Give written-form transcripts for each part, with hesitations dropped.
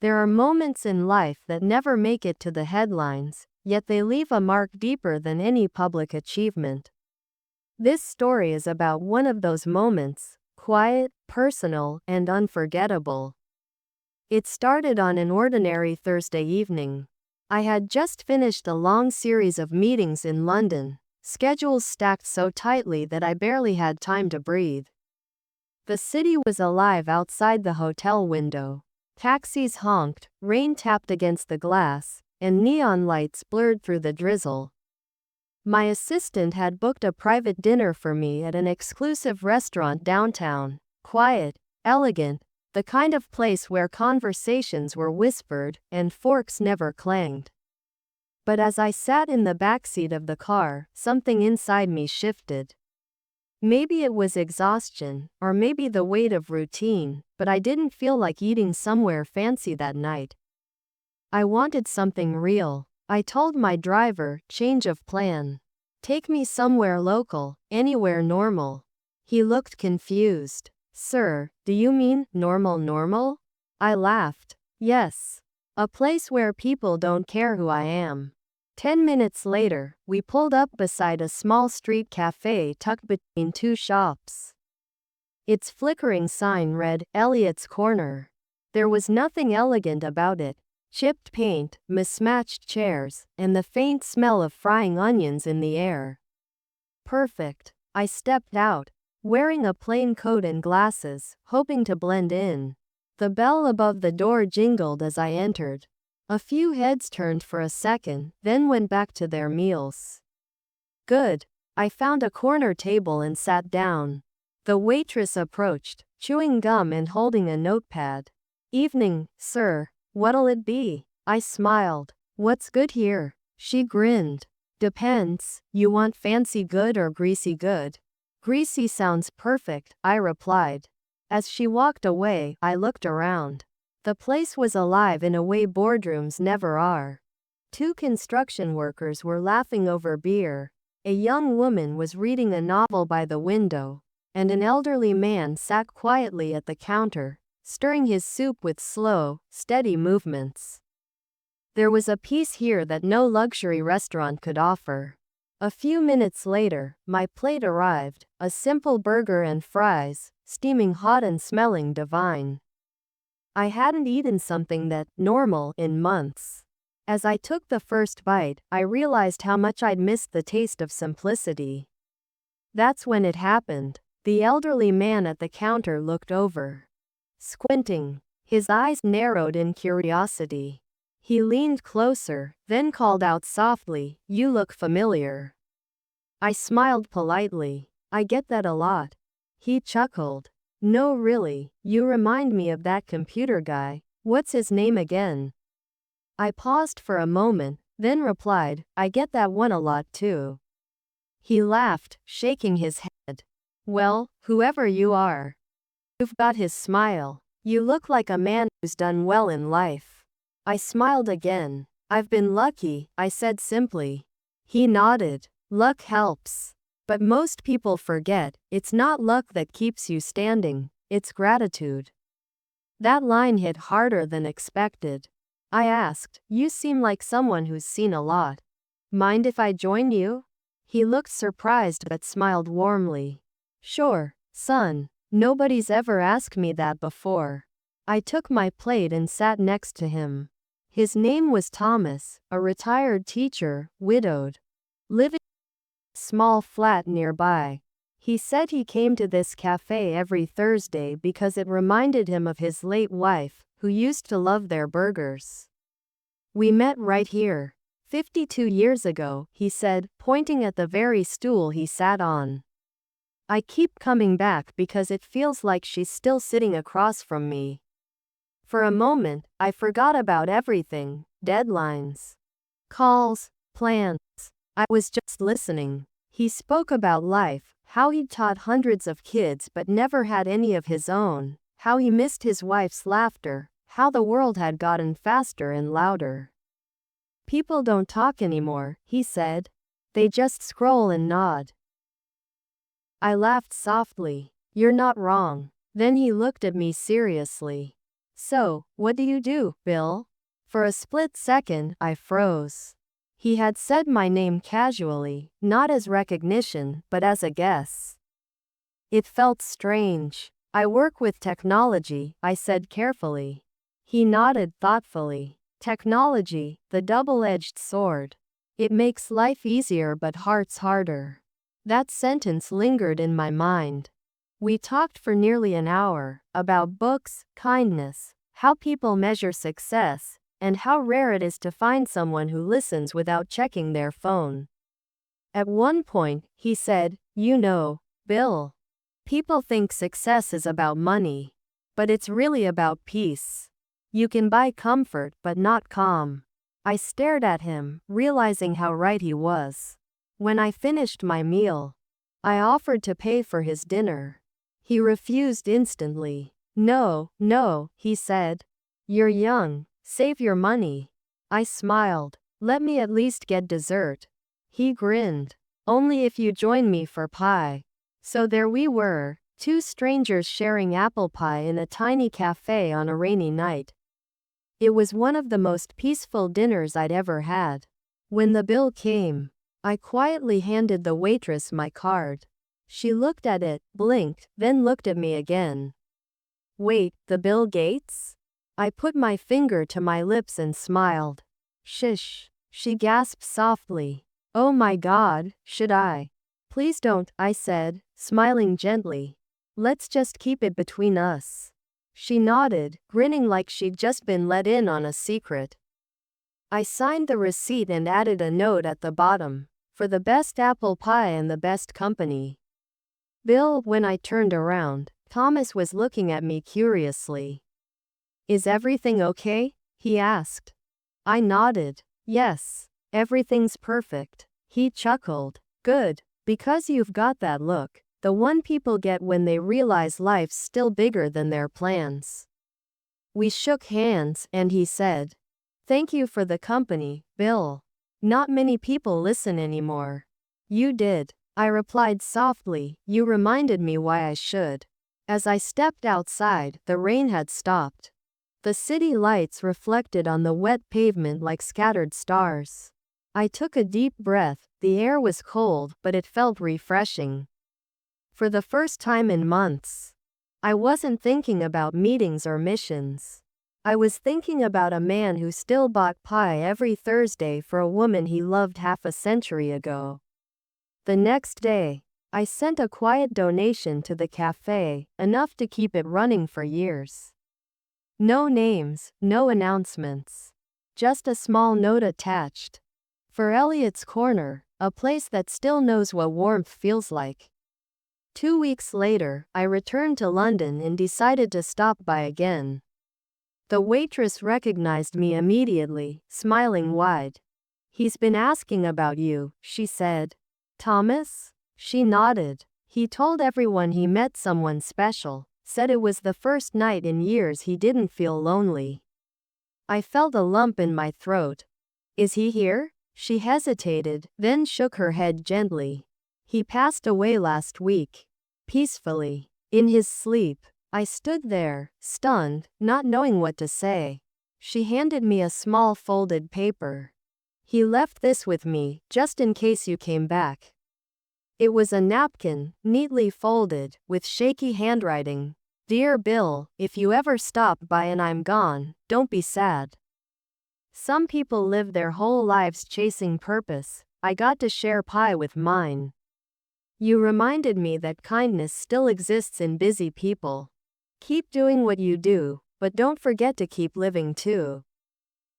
There are moments in life that never make it to the headlines, yet they leave a mark deeper than any public achievement. This story is about one of those moments, quiet, personal, and unforgettable. It started on an ordinary Thursday evening. I had just finished a long series of meetings in London, schedules stacked so tightly that I barely had time to breathe. The city was alive outside the hotel window. Taxis honked, rain tapped against the glass, and neon lights blurred through the drizzle. My assistant had booked a private dinner for me at an exclusive restaurant downtown, quiet, elegant, the kind of place where conversations were whispered and forks never clanged. But as I sat in the backseat of the car, something inside me shifted. Maybe it was exhaustion, or maybe the weight of routine, but I didn't feel like eating somewhere fancy that night. I wanted something real. I told my driver, change of plan. Take me somewhere local, anywhere normal. He looked confused. Sir, do you mean normal? I laughed. Yes. A place where people don't care who I am. 10 minutes later, we pulled up beside a small street cafe tucked between two shops. Its flickering sign read, Elliot's Corner. There was nothing elegant about it. Chipped paint, mismatched chairs, and the faint smell of frying onions in the air. Perfect. I stepped out, wearing a plain coat and glasses, hoping to blend in. The bell above the door jingled as I entered. A few heads turned for a second, then went back to their meals. Good. I found a corner table and sat down. The waitress approached, chewing gum and holding a notepad. Evening, sir. What'll it be? I smiled. What's good here? She grinned. Depends. You want fancy good or greasy good? Greasy sounds perfect, I replied. As she walked away, I looked around. The place was alive in a way boardrooms never are. Two construction workers were laughing over beer. A young woman was reading a novel by the window, and an elderly man sat quietly at the counter, stirring his soup with slow, steady movements. There was a peace here that no luxury restaurant could offer. A few minutes later, my plate arrived, a simple burger and fries, steaming hot and smelling divine. I hadn't eaten something that normal in months. As I took the first bite, I realized how much I'd missed the taste of simplicity. That's when it happened. The elderly man at the counter looked over. Squinting, his eyes narrowed in curiosity. He leaned closer, then called out softly, "You look familiar." I smiled politely. I get that a lot. He chuckled. No, really, you remind me of that computer guy. What's his name again? I paused for a moment, then replied, I get that one a lot too. He laughed, shaking his head. Well, whoever you are. You've got his smile. You look like a man who's done well in life. I smiled again. I've been lucky, I said simply. He nodded. Luck helps. But most people forget, it's not luck that keeps you standing, it's gratitude. That line hit harder than expected. I asked, you seem like someone who's seen a lot. Mind if I join you? He looked surprised but smiled warmly. Sure, son. Nobody's ever asked me that before. I took my plate and sat next to him. His name was Thomas, a retired teacher, widowed. Living in a small flat nearby. He said he came to this cafe every Thursday because it reminded him of his late wife, who used to love their burgers. We met right here. 52 years ago, he said, pointing at the very stool he sat on. I keep coming back because it feels like she's still sitting across from me. For a moment, I forgot about everything, deadlines, calls, plans. I was just listening. He spoke about life, how he'd taught hundreds of kids but never had any of his own, how he missed his wife's laughter, how the world had gotten faster and louder. People don't talk anymore, he said. They just scroll and nod. I laughed softly. You're not wrong. Then he looked at me seriously. "So, what do you do, Bill?" For a split second, I froze. He had said my name casually, not as recognition, but as a guess. It felt strange. "I work with technology," I said carefully. He nodded thoughtfully. Technology, the double-edged sword. It makes life easier but hearts harder. That sentence lingered in my mind. We talked for nearly an hour, about books, kindness, how people measure success, and how rare it is to find someone who listens without checking their phone. At one point, he said, "You know, Bill, people think success is about money. But it's really about peace. You can buy comfort but not calm." I stared at him, realizing how right he was. When I finished my meal, I offered to pay for his dinner. He refused instantly. "No, no," he said. "You're young. Save your money." I smiled. "Let me at least get dessert." He grinned. "Only if you join me for pie." So there we were, two strangers sharing apple pie in a tiny cafe on a rainy night. It was one of the most peaceful dinners I'd ever had. When the bill came, I quietly handed the waitress my card. She looked at it, blinked, then looked at me again. "Wait, the Bill Gates?" I put my finger to my lips and smiled. "Shish," she gasped softly. "Oh my God, should I?" "Please don't," I said, smiling gently. "Let's just keep it between us." She nodded, grinning like she'd just been let in on a secret. I signed the receipt and added a note at the bottom, "For the best apple pie and the best company, Bill." When I turned around, Thomas was looking at me curiously. "Is everything okay?" he asked. I nodded. "Yes, everything's perfect." He chuckled. "Good, because you've got that look, the one people get when they realize life's still bigger than their plans." We shook hands, and he said, "Thank you for the company, Bill. Not many people listen anymore." "You did," I replied softly. "You reminded me why I should." As I stepped outside, the rain had stopped. The city lights reflected on the wet pavement like scattered stars. I took a deep breath. The air was cold, but it felt refreshing. For the first time in months, I wasn't thinking about meetings or missions. I was thinking about a man who still bought pie every Thursday for a woman he loved half a century ago. The next day, I sent a quiet donation to the cafe, enough to keep it running for years. No names, no announcements. Just a small note attached. "For Elliot's Corner, a place that still knows what warmth feels like." 2 weeks later, I returned to London and decided to stop by again. The waitress recognized me immediately, smiling wide. "He's been asking about you," she said. "Thomas?" She nodded. "He told everyone he met someone special. Said it was the first night in years he didn't feel lonely." I felt a lump in my throat. "Is he here?" She hesitated, then shook her head gently. "He passed away last week." Peacefully. In his sleep. I stood there, stunned, not knowing what to say. She handed me a small folded paper. "He left this with me, just in case you came back." It was a napkin, neatly folded, with shaky handwriting. "Dear Bill, if you ever stop by and I'm gone, don't be sad. Some people live their whole lives chasing purpose. I got to share pie with mine. You reminded me that kindness still exists in busy people. Keep doing what you do, but don't forget to keep living too.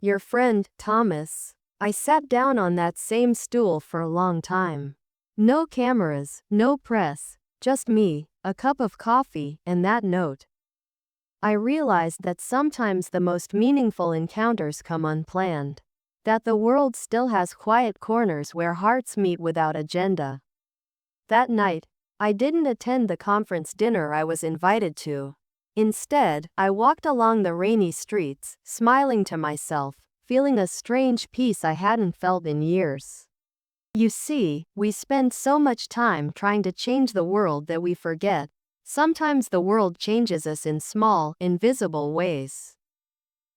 Your friend, Thomas." I sat down on that same stool for a long time. No cameras, no press, just me, a cup of coffee, and that note. I realized that sometimes the most meaningful encounters come unplanned. That the world still has quiet corners where hearts meet without agenda. That night, I didn't attend the conference dinner I was invited to. Instead, I walked along the rainy streets, smiling to myself, feeling a strange peace I hadn't felt in years. You see, we spend so much time trying to change the world that we forget Sometimes the world changes us in small, invisible ways.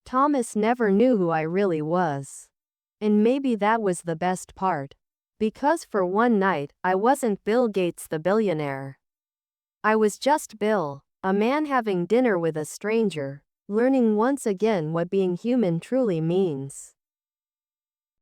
Thomas never knew who I really was. And maybe that was the best part. Because for one night, I wasn't Bill Gates the billionaire. I was just Bill, a man having dinner with a stranger, learning once again what being human truly means.